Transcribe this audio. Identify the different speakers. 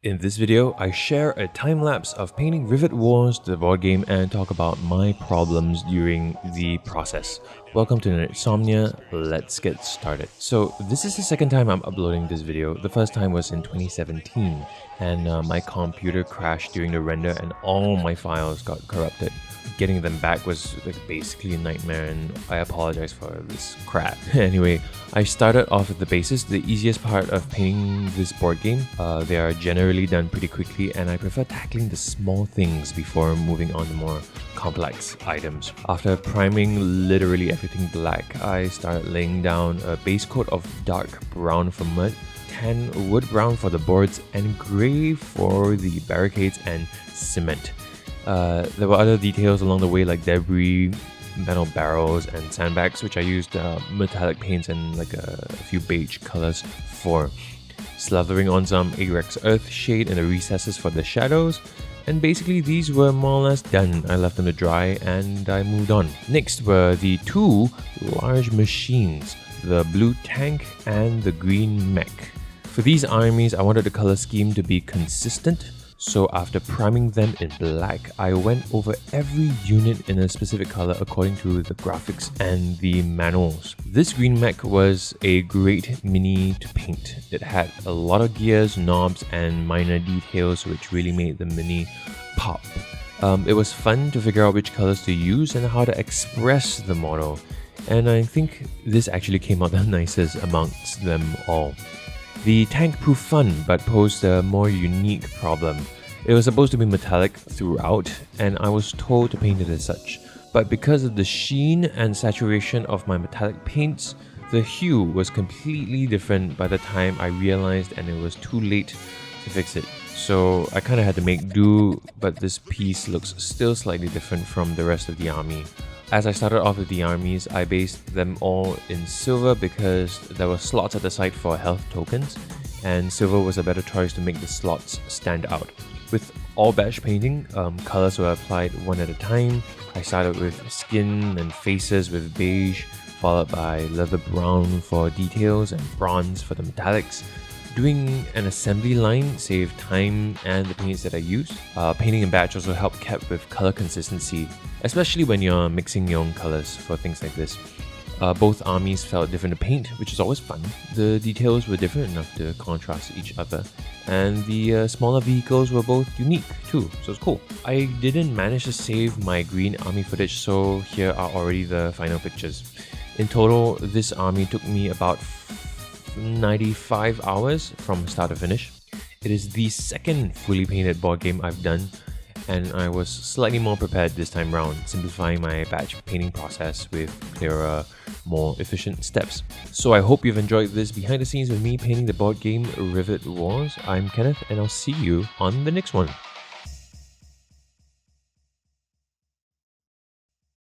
Speaker 1: In this video, I share a time lapse of painting Rivet Wars, the board game, and talk about my problems during the process. Welcome to Nerdsomnia, let's get started. So this is the second time I'm uploading this video. The first time was in 2017 and my computer crashed during the render and all my files got corrupted. Getting them back was basically a nightmare and I apologize for this crap. Anyway, I started off with the basis, the easiest part of painting this board game. They are generally done pretty quickly and I prefer tackling the small things before moving on to more complex items. After priming literally everything black, I started laying down a base coat of dark brown for mud, tan wood brown for the boards, and grey for the barricades and cement. There were other details along the way like debris, metal barrels and sandbags, which I used metallic paints and a few beige colors for. Slathering on some Arex earth shade in the recesses for the shadows, and basically these were more or less done. I left them to dry and I moved on. Next were the two large machines, the blue tank and the green mech. For these armies, I wanted the color scheme to be consistent. So after priming them in black, I went over every unit in a specific color according to the graphics and the manuals. This green mech was a great mini to paint. It had a lot of gears, knobs and minor details which really made the mini pop. It was fun to figure out which colors to use and how to express the model. And I think this actually came out the nicest amongst them all. The tank proved fun but posed a more unique problem. It was supposed to be metallic throughout and I was told to paint it as such. But because of the sheen and saturation of my metallic paints, the hue was completely different by the time I realized and it was too late to fix it. So I kinda had to make do, but this piece looks still slightly different from the rest of the army. As I started off with the armies, I based them all in silver because there were slots at the side for health tokens, and silver was a better choice to make the slots stand out. With all batch painting, colors were applied one at a time. I started with skin and faces with beige, followed by leather brown for details and bronze for the metallics. Doing an assembly line saved time and the paints that I used. Painting in batch also helped keep with color consistency, especially when you're mixing your own colors for things like this. Both armies felt different to paint, which is always fun. The details were different enough to contrast each other, and the smaller vehicles were both unique too, so it's cool. I didn't manage to save my green army footage, so here are already the final pictures. In total, this army took me about 95 hours from start to finish. It is the second fully painted board game I've done, and I was slightly more prepared this time round, simplifying my batch painting process with clearer, more efficient steps. So I hope you've enjoyed this behind the scenes with me painting the board game Rivet Wars. I'm Kenneth and I'll see you on the next one.